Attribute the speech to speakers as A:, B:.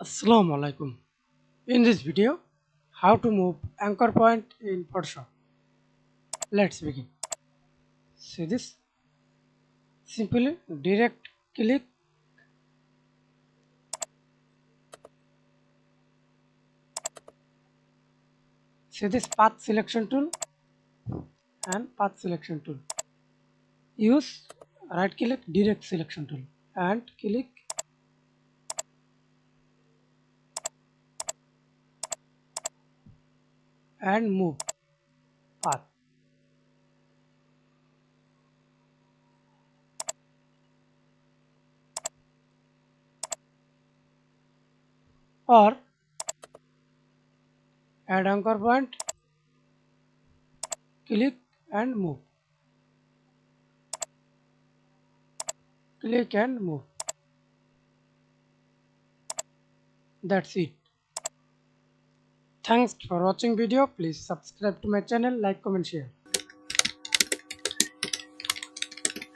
A: Assalamu Walaikum. In this video, how to move anchor point in Photoshop. Let's begin. See this? Simply direct click. See this path selection tool and path selection tool. Use right click direct selection tool and click and move path. Or add anchor point, click and move. Click and move. That's it. Thanks for watching video. Please subscribe to my channel, like, comment, share.